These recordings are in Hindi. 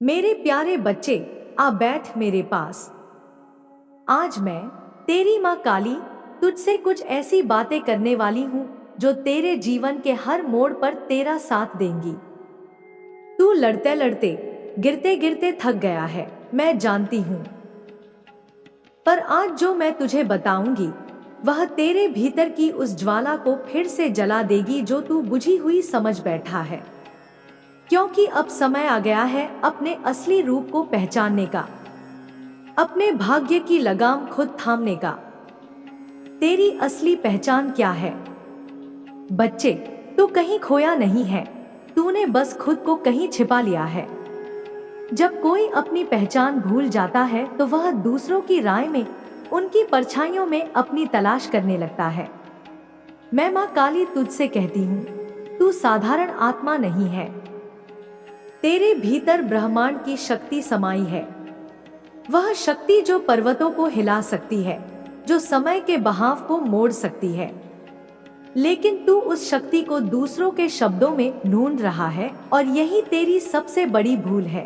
मेरे प्यारे बच्चे, आ बैठ मेरे पास। आज मैं, तेरी माँ काली, तुझसे कुछ ऐसी बातें करने वाली हूँ जो तेरे जीवन के हर मोड़ पर तेरा साथ देंगी। तू लड़ते लड़ते, गिरते गिरते थक गया है, मैं जानती हूँ। पर आज जो मैं तुझे बताऊंगी, वह तेरे भीतर की उस ज्वाला को फिर से जला देगी जो तू बुझी हुई समझ बैठा है। क्योंकि अब समय आ गया है अपने असली रूप को पहचानने का, अपने भाग्य की लगाम खुद थामने का। तेरी असली पहचान क्या है? बच्चे, तू कहीं खोया नहीं है, तूने बस खुद को कहीं छिपा लिया है। जब कोई अपनी पहचान भूल जाता है तो वह दूसरों की राय में, उनकी परछाइयों में अपनी तलाश करने लगता है। मैं माँ काली तुझसे कहती हूँ, तू साधारण आत्मा नहीं है। तेरे भीतर ब्रह्मांड की शक्ति समाई है। वह शक्ति जो पर्वतों को हिला सकती है, जो समय के बहाव को मोड़ सकती है। लेकिन तू उस शक्ति को दूसरों के शब्दों में ढूंढ रहा है, और यही तेरी सबसे बड़ी भूल है।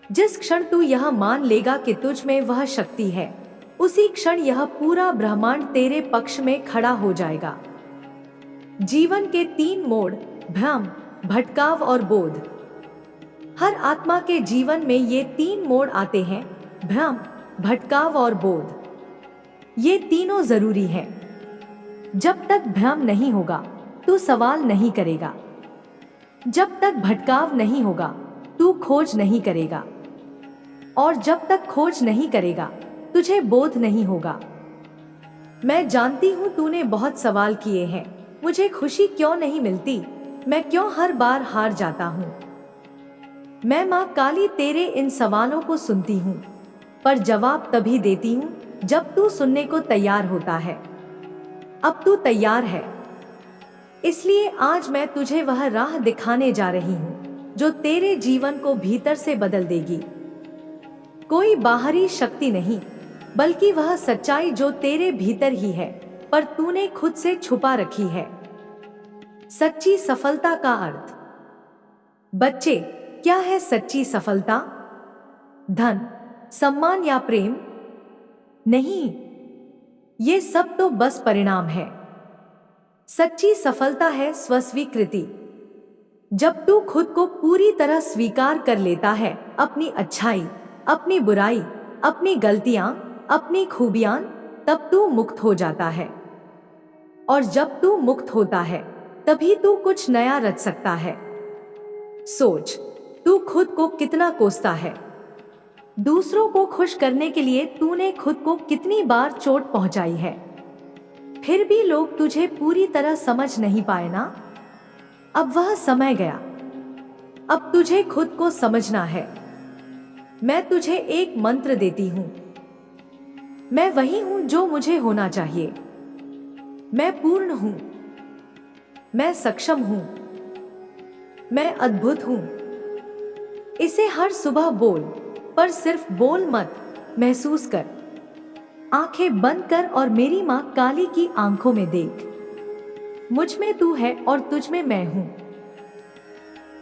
जिस क्षण तू यह मान लेगा कि तुझ में वह शक्ति है, उसी क्षण यह पूरा ब्रह्मांड तेरे पक्ष में खड़ा हो जाएगा। जीवन के 3 मोड़, भ्रम, भटकाव और बोध। हर आत्मा के जीवन में ये 3 मोड़ आते हैं, भ्रम, भटकाव और बोध। ये तीनों जरूरी हैं। जब तक भ्रम नहीं होगा, तू सवाल नहीं करेगा। जब तक भटकाव नहीं होगा, तू खोज नहीं करेगा। और जब तक खोज नहीं करेगा, तुझे बोध नहीं होगा। मैं जानती हूँ तूने बहुत सवाल किए हैं, मुझे खुशी क्यों नहीं मिलती, मैं क्यों हर बार हार जाता हूँ। मैं माँ काली तेरे इन सवालों को सुनती हूँ, पर जवाब तभी देती हूँ जब तू सुनने को तैयार होता है। अब तू तैयार है, इसलिए आज मैं तुझे वह राह दिखाने जा रही हूँ जो तेरे जीवन को भीतर से बदल देगी। कोई बाहरी शक्ति नहीं, बल्कि वह सच्चाई जो तेरे भीतर ही है, पर तूने खुद से छुपा रखी है। सच्ची सफलता का अर्थ। बच्चे, क्या है सच्ची सफलता? धन, सम्मान या प्रेम? नहीं, ये सब तो बस परिणाम है। सच्ची सफलता है स्वस्वीकृति। जब तू खुद को पूरी तरह स्वीकार कर लेता है, अपनी अच्छाई, अपनी बुराई, अपनी गलतियां, अपनी खूबियां, तब तू मुक्त हो जाता है। और जब तू मुक्त होता है, तभी तू कुछ नया रच सकता है। सोच, तू खुद को कितना कोसता है। दूसरों को खुश करने के लिए तूने खुद को कितनी बार चोट पहुंचाई है। फिर भी लोग तुझे पूरी तरह समझ नहीं पाए ना। अब वह समय गया, अब तुझे खुद को समझना है। मैं तुझे एक मंत्र देती हूँ। मैं वही हूँ जो मुझे होना चाहिए। मैं पूर्ण हूँ, मैं सक्षम हूँ, मैं अद्भुत हूँ। इसे हर सुबह बोल, पर सिर्फ बोल मत, महसूस कर। आंखें बंद कर और मेरी माँ काली की आंखों में देख। मुझ में तू है और तुझ में मैं हूं।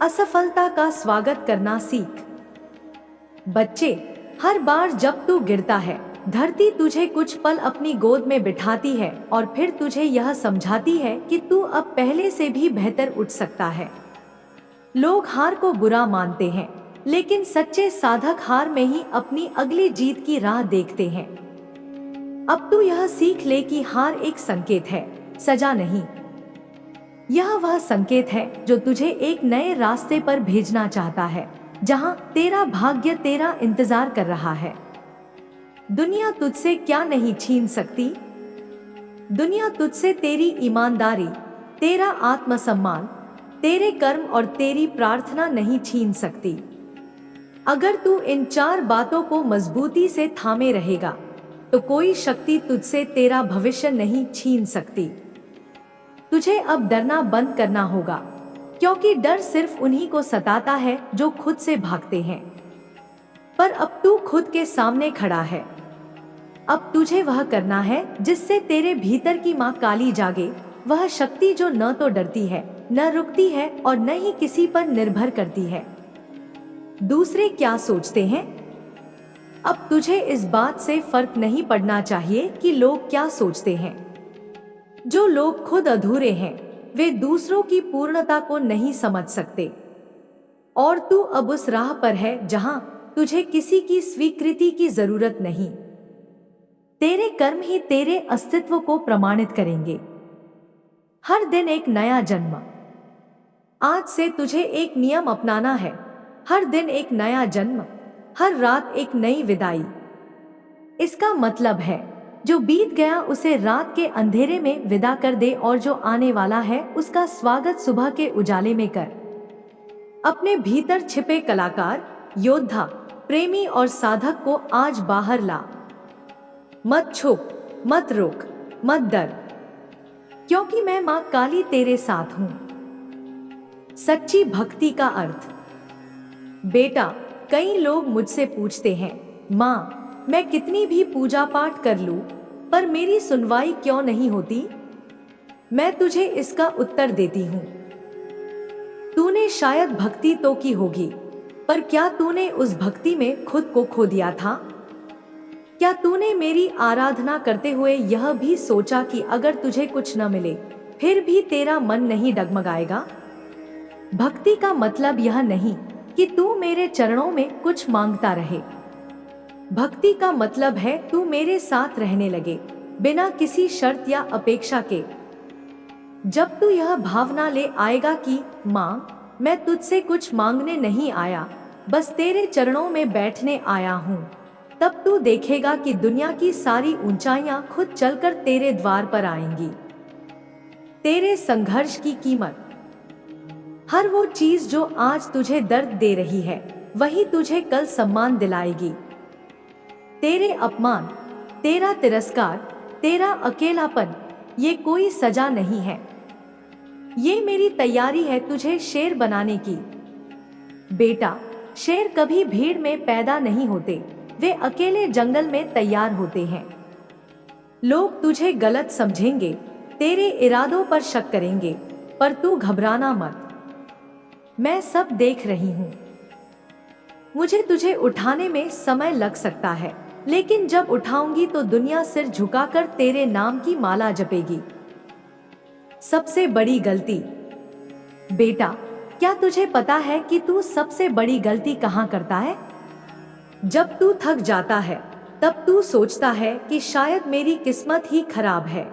असफलता का स्वागत करना सीख। बच्चे, हर बार जब तू गिरता है, धरती तुझे कुछ पल अपनी गोद में बिठाती है और फिर तुझे यह समझाती है कि तू अब पहले से भी बेहतर उठ सकता है। लोग हार को बुरा मानते हैं, लेकिन सच्चे साधक हार में ही अपनी अगली जीत की राह देखते हैं। अब तू यह सीख ले कि हार एक संकेत है, सजा नहीं। यह वह संकेत है जो तुझे एक नए रास्ते पर भेजना चाहता है, जहां तेरा भाग्य तेरा इंतजार कर रहा है। दुनिया तुझसे क्या नहीं छीन सकती? दुनिया तुझसे तेरी ईमानदारी, तेरा आत्मसम्मान, तेरे कर्म और तेरी प्रार्थना नहीं छीन सकती। अगर तू इन 4 बातों को मजबूती से थामे रहेगा, तो कोई शक्ति तुझसे तेरा भविष्य नहीं छीन सकती। तुझे अब डरना बंद करना होगा, क्योंकि डर सिर्फ उन्हीं को सताता है जो खुद से भागते हैं। पर अब तू खुद के सामने खड़ा है। अब तुझे वह करना है जिससे तेरे भीतर की माँ काली जागे, वह शक्ति जो न तो डरती है, न रुकती है और न ही किसी पर निर्भर करती है। दूसरे क्या सोचते हैं? अब तुझे इस बात से फर्क नहीं पड़ना चाहिए कि लोग क्या सोचते हैं। जो लोग खुद अधूरे हैं वे दूसरों की पूर्णता को नहीं समझ सकते। और तू अब उस राह पर है जहां तुझे किसी की स्वीकृति की जरूरत नहीं। तेरे कर्म ही तेरे अस्तित्व को प्रमाणित करेंगे। हर दिन एक नया जन्म। आज से तुझे एक नियम अपनाना है। हर दिन एक नया जन्म, हर रात एक नई विदाई। इसका मतलब है जो बीत गया उसे रात के अंधेरे में विदा कर दे और जो आने वाला है उसका स्वागत सुबह के उजाले में कर। अपने भीतर छिपे कलाकार, योद्धा, प्रेमी और साधक को आज बाहर ला। मत छुप, मत रोक, मत डर, क्योंकि मैं मां काली तेरे साथ हूं। सच्ची भक्ति का अर्थ। बेटा, कई लोग मुझसे पूछते हैं, मां, मैं कितनी भी पूजा पाठ कर लूं, पर मेरी सुनवाई क्यों नहीं होती? मैं तुझे इसका उत्तर देती हूं। तूने शायद भक्ति तो की होगी, पर क्या तूने उस भक्ति में खुद को खो दिया था? क्या तूने मेरी आराधना करते हुए यह भी सोचा कि अगर तुझे कुछ न मिले फिर भी तेरा मन नहीं डगमगाएगा? भक्ति का मतलब यह नहीं कि तू मेरे चरणों में कुछ मांगता रहे। भक्ति का मतलब है तू मेरे साथ रहने लगे, बिना किसी शर्त या अपेक्षा के। जब तू यह भावना ले आएगा कि मां, मैं तुझसे कुछ मांगने नहीं आया, बस तेरे चरणों में बैठने आया हूं, तब तू देखेगा कि दुनिया की सारी ऊंचाइयां खुद चलकर तेरे द्वार पर आएंगी। तेरे संघर्ष की कीमत। हर वो चीज जो आज तुझे दर्द दे रही है वही तुझे कल सम्मान दिलाएगी। तेरे अपमान, तेरा तिरस्कार, तेरा अकेलापन, ये कोई सजा नहीं है। ये मेरी तैयारी है तुझे शेर बनाने की। बेटा, शेर कभी भीड़ में पैदा नहीं होते, वे अकेले जंगल में तैयार होते हैं। लोग तुझे गलत समझेंगे, तेरे इरादों पर शक करेंगे, पर तू घबराना मत। मैं सब देख रही हूं। मुझे तुझे उठाने में समय लग सकता है, लेकिन जब उठाऊंगी तो दुनिया सिर झुकाकर तेरे नाम की माला जपेगी। सबसे बड़ी गलती। बेटा, क्या तुझे पता है कि तू सबसे बड़ी गलती कहां करता है? जब तू थक जाता है तब तू सोचता है कि शायद मेरी किस्मत ही खराब है।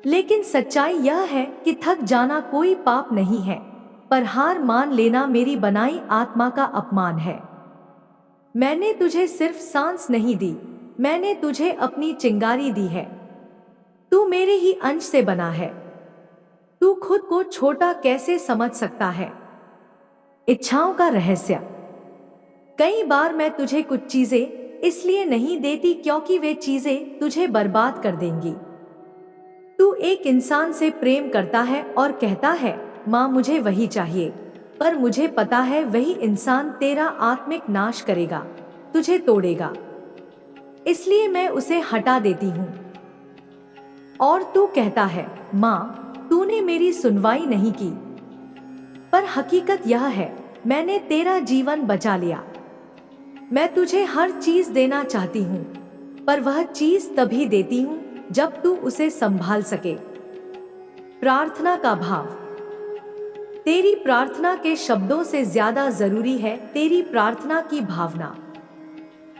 लेकिन सच्चाई यह है कि थक जाना कोई पाप नहीं है, पर हार मान लेना मेरी बनाई आत्मा का अपमान है। मैंने तुझे सिर्फ सांस नहीं दी, मैंने तुझे अपनी चिंगारी दी है। तू मेरे ही अंश से बना है। तू खुद को छोटा कैसे समझ सकता है? इच्छाओं का रहस्य। कई बार मैं तुझे कुछ चीजें इसलिए नहीं देती क्योंकि वे चीजें तुझे बर्बाद कर देंगी। तू एक इंसान से प्रेम करता है और कहता है, मां मुझे वही चाहिए, पर मुझे पता है वही इंसान तेरा आत्मिक नाश करेगा, तुझे तोड़ेगा। इसलिए मैं उसे हटा देती हूं। और तू कहता है, मां तूने मेरी सुनवाई नहीं की, पर हकीकत यह है मैंने तेरा जीवन बचा लिया। मैं तुझे हर चीज देना चाहती हूं, पर वह चीज तभी देती हूं जब तू उसे संभाल सके। प्रार्थना का भाव। तेरी प्रार्थना के शब्दों से ज्यादा जरूरी है तेरी प्रार्थना की भावना।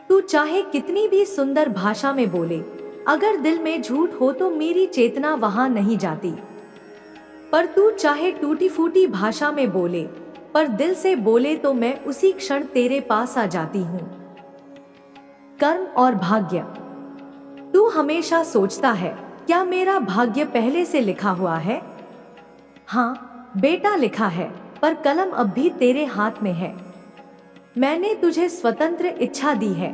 तू चाहे कितनी भी सुंदर भाषा में बोले, अगर दिल में झूठ हो तो मेरी चेतना वहां नहीं जाती। पर तू चाहे टूटी फूटी भाषा में बोले, पर दिल से बोले तो मैं उसी क्षण तेरे पास आ जाती हूं। कर्म और भाग्य। तू हमेशा सोचता है, क्या मेरा भाग्य पहले से लिखा हुआ है? हाँ बेटा, लिखा है, पर कलम अब भी तेरे हाथ में है। मैंने तुझे स्वतंत्र इच्छा दी है।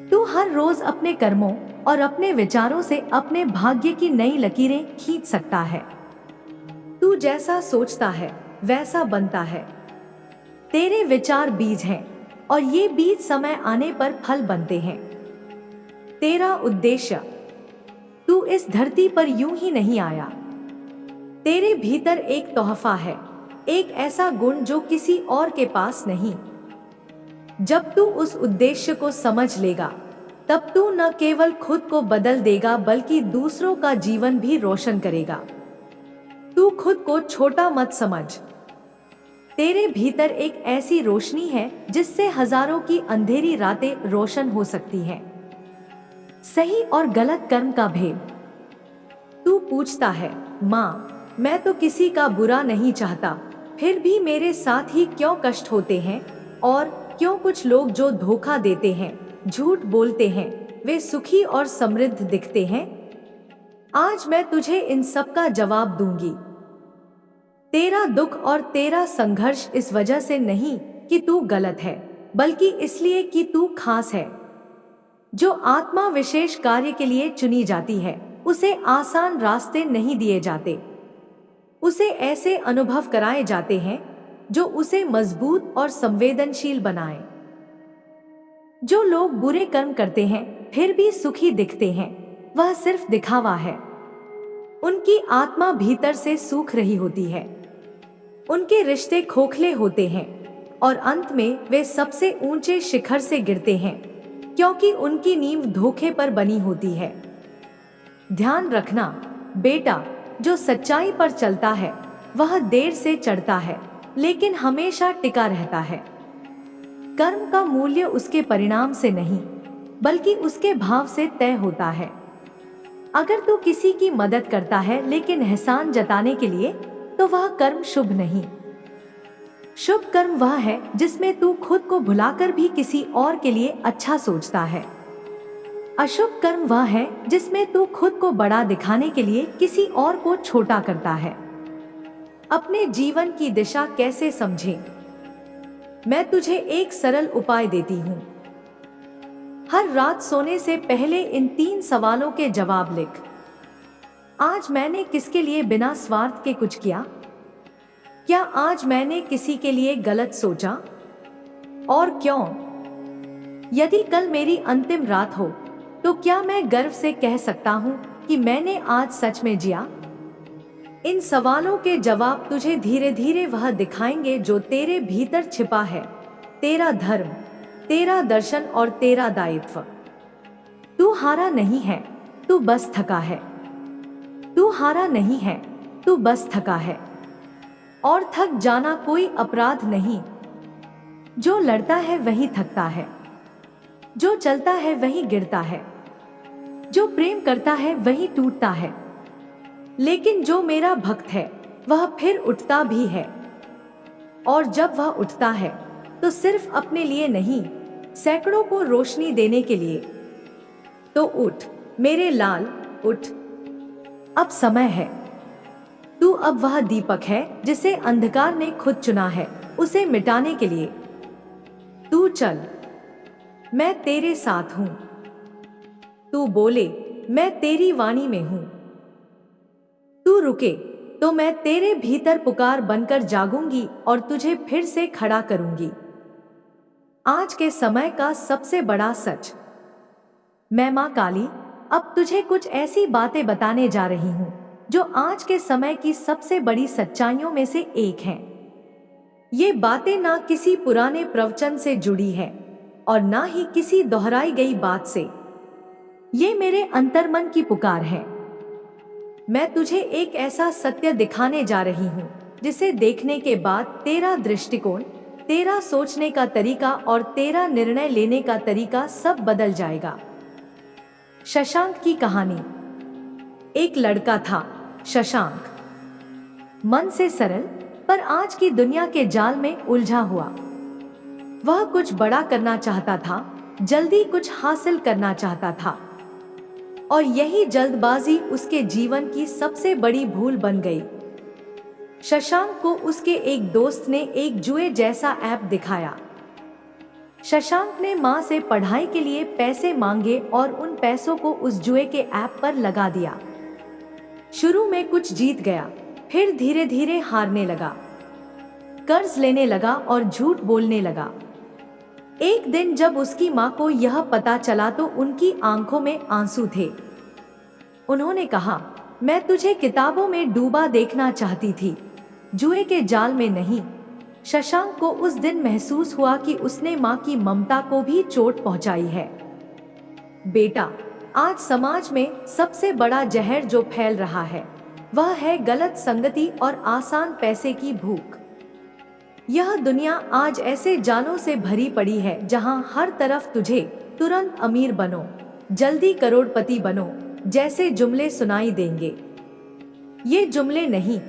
तू हर रोज अपने कर्मों और अपने विचारों से अपने भाग्य की नई लकीरें खींच सकता है। तू जैसा सोचता है वैसा बनता है। तेरे विचार बीज हैं और ये बीज समय आने पर फल बनते हैं। तेरा उद्देश्य। तू इस धरती पर यूं ही नहीं आया। तेरे भीतर एक तोहफा है, एक ऐसा गुण जो किसी और के पास नहीं। जब तू उस उद्देश्य को समझ लेगा, तब तू न केवल खुद को बदल देगा बल्कि दूसरों का जीवन भी रोशन करेगा। तू खुद को छोटा मत समझ। तेरे भीतर एक ऐसी रोशनी है जिससे हजारों की अंधेरी रातें रोशन हो सकती हैं। सही और गलत कर्म का भेद। तू पूछता है, माँ, मैं तो किसी का बुरा नहीं चाहता, फिर भी मेरे साथ ही क्यों कष्ट होते हैं, और क्यों कुछ लोग जो धोखा देते हैं, झूठ बोलते हैं, वे सुखी और समृद्ध दिखते हैं। आज मैं तुझे इन सब का जवाब दूंगी। तेरा दुख और तेरा संघर्ष इस वजह से नहीं कि तू गलत है, बल्कि इसलिए कि तू खास है। जो आत्मा विशेष कार्य के लिए चुनी जाती है, उसे आसान रास्ते नहीं दिए जाते। उसे ऐसे अनुभव कराए जाते हैं जो उसे मजबूत और संवेदनशील बनाएं। जो लोग बुरे कर्म करते हैं फिर भी सुखी दिखते हैं, वह सिर्फ दिखावा है। उनकी आत्मा भीतर से सूख रही होती है। उनके रिश्ते खोखले होते हैं और अंत में वे सबसे ऊंचे शिखर से गिरते हैं, क्योंकि उनकी नींव धोखे पर बनी होती है। ध्यान रखना बेटा, जो सच्चाई पर चलता है वह देर से चढ़ता है लेकिन हमेशा टिका रहता है। कर्म का मूल्य उसके परिणाम से नहीं बल्कि उसके भाव से तय होता है। अगर तू किसी की मदद करता है लेकिन एहसान जताने के लिए, तो वह कर्म शुभ नहीं। शुभ कर्म वह है जिसमें तू खुद को भुलाकर भी किसी और के लिए अच्छा सोचता है। अशुभ कर्म वह है जिसमें तू खुद को बड़ा दिखाने के लिए किसी और को छोटा करता है। अपने जीवन की दिशा कैसे समझें? मैं तुझे एक सरल उपाय देती हूँ। हर रात सोने से पहले इन 3 सवालों के जवाब लिख। आज मैंने किसके लिए बिना स्वार्थ के कुछ किया? क्या आज मैंने किसी के लिए गलत सोचा? और क्यों? यदि कल मेरी अंतिम रात हो तो क्या मैं गर्व से कह सकता हूँ कि मैंने आज सच में जिया? इन सवालों के जवाब तुझे धीरे धीरे वह दिखाएंगे जो तेरे भीतर छिपा है, तेरा धर्म, तेरा दर्शन और तेरा दायित्व। तू हारा नहीं है, तू बस थका है। तू हारा नहीं है, तू बस थका है। और थक जाना कोई अपराध नहीं। जो लड़ता है वही थकता है, जो चलता है वही गिरता है, जो प्रेम करता है वही टूटता है। लेकिन जो मेरा भक्त है वह फिर उठता भी है, और जब वह उठता है तो सिर्फ अपने लिए नहीं, सैकड़ों को रोशनी देने के लिए। तो उठ मेरे लाल, उठ। अब समय है। तू अब वह दीपक है जिसे अंधकार ने खुद चुना है उसे मिटाने के लिए। तू चल, मैं तेरे साथ हूं। तू बोले, मैं तेरी वाणी में हूं। तू रुके तो मैं तेरे भीतर पुकार बनकर जागूंगी और तुझे फिर से खड़ा करूंगी। आज के समय का सबसे बड़ा सच। मैं मां काली अब तुझे कुछ ऐसी बातें बताने जा रही हूं जो आज के समय की सबसे बड़ी सच्चाइयों में से एक हैं। ये बातें ना किसी पुराने प्रवचन से जुड़ी है और ना ही किसी दोहराई गई बात से। ये मेरे अंतर्मन की पुकार है। मैं तुझे एक ऐसा सत्य दिखाने जा रही हूँ जिसे देखने के बाद तेरा दृष्टिकोण, तेरा सोचने का तरीका और तेरा निर्णय लेने का तरीका सब बदल जाएगा। शशांक की कहानी। एक लड़का था, शशांक। मन से सरल पर आज की दुनिया के जाल में उलझा हुआ। वह कुछ बड़ा करना चाहता था, जल्दी कुछ हासिल करना चाहता था, और यही जल्दबाजी उसके जीवन की सबसे बड़ी भूल बन गई। शशांक को उसके एक दोस्त ने एक जुए जैसा ऐप दिखाया। शशांक ने मां से पढ़ाई के लिए पैसे मांगे और उन पैसों को उस जुए के ऐप पर लगा दिया। शुरू में कुछ जीत गया, फिर धीरे धीरे हारने लगा, कर्ज लेने लगा और झूठ बोलने लगा। एक दिन जब उसकी मां को यह पता चला तो उनकी आंखों में आंसू थे। उन्होंने कहा, मैं तुझे किताबों में डूबा देखना चाहती थी, जुए के जाल में नहीं। शशांक को उस दिन महसूस हुआ कि उसने माँ की ममता को भी चोट पहुंचाई है। बेटा, आज समाज में सबसे बड़ा जहर जो फैल रहा है वह है गलत संगति और आसान पैसे की भूख। यह दुनिया आज ऐसे जालों से भरी पड़ी है जहां हर तरफ तुझे तुरंत अमीर बनो, जल्दी करोड़पति बनो जैसे जुमले सुनाई देंगे। ये जुमले नहीं,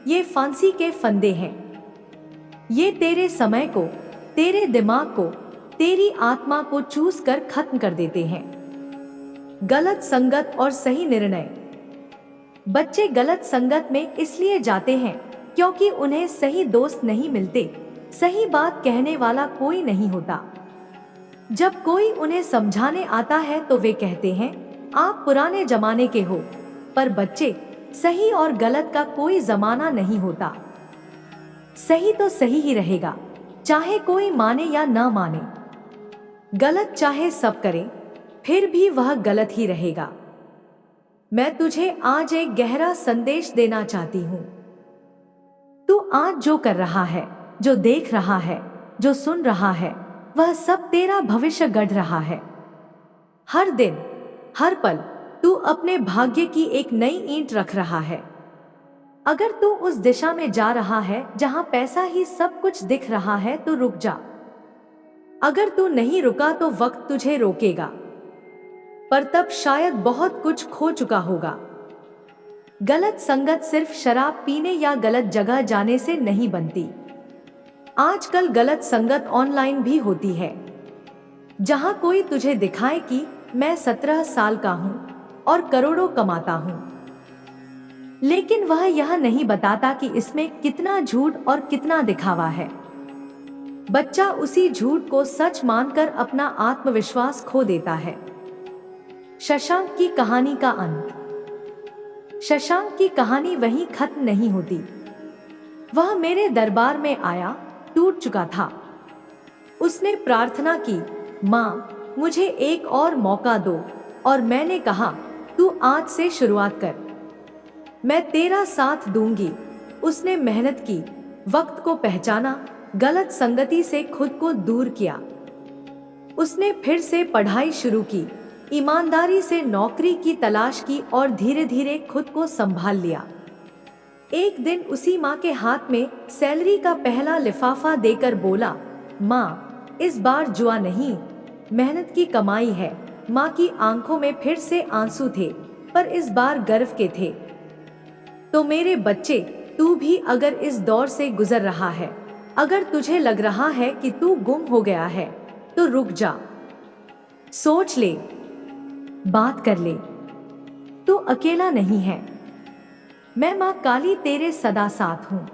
ये फांसी के फंदे हैं। ये तेरे समय को, तेरे दिमाग को, तेरी आत्मा को चूस कर खत्म कर देते हैं। गलत संगत और सही निर्णय। बच्चे गलत संगत में इसलिए जाते हैं क्योंकि उन्हें सही दोस्त नहीं मिलते, सही बात कहने वाला कोई नहीं होता। जब कोई उन्हें समझाने आता है तो वे कहते हैं आप पुराने जमाने के हो। पर बच्चे, सही और गलत का कोई जमाना नहीं होता। सही तो सही ही रहेगा, चाहे कोई माने या ना माने। गलत चाहे सब करे, फिर भी वह गलत ही रहेगा। मैं तुझे आज एक गहरा संदेश देना चाहती हूँ। तू आज जो कर रहा है, जो देख रहा है, जो सुन रहा है, वह सब तेरा भविष्य गढ़ रहा है। हर दिन, हर पल तू अपने भाग्य की एक नई ईंट रख रहा है। अगर तू उस दिशा में जा रहा है जहां पैसा ही सब कुछ दिख रहा है तो रुक जा। अगर तू नहीं रुका तो वक्त तुझे रोकेगा, पर तब शायद बहुत कुछ खो चुका होगा। गलत संगत सिर्फ शराब पीने या गलत जगह जाने से नहीं बनती। आजकल गलत संगत ऑनलाइन भी होती है, जहां कोई तुझे दिखाए कि मैं 17 साल का हूं और करोड़ों कमाता हूं, लेकिन वह यह नहीं बताता कि इसमें कितना झूठ और कितना दिखावा है। बच्चा उसी झूठ को सच मानकर अपना आत्मविश्वास खो देता है। शशांक की कहानी का अंत। शशांक की कहानी वहीं खत्म नहीं होती। वह मेरे दरबार में आया, टूट चुका था। उसने प्रार्थना की, माँ मुझे एक और मौका दो, और मैंने कहा तू आज से शुरुआत कर, मैं तेरा साथ दूंगी। उसने मेहनत की, वक्त को पहचाना, गलत संगति से खुद को दूर किया। उसने फिर से पढ़ाई शुरू की, ईमानदारी से नौकरी की तलाश की और धीरे धीरे खुद को संभाल लिया। एक दिन उसी माँ के हाथ में सैलरी का पहला लिफाफा देकर बोला, माँ इस बार जुआ नहीं, मेहनत की कमाई है। माँ की आंखों में फिर से आंसू थे, पर इस बार गर्व के थे। तो मेरे बच्चे, तू भी अगर इस दौर से गुजर रहा है, अगर तुझे लग रहा है कि तू गुम हो गया है, तो रुक जा, सोच ले, बात कर ले। तू अकेला नहीं है। मैं माँ काली तेरे सदा साथ हूँ।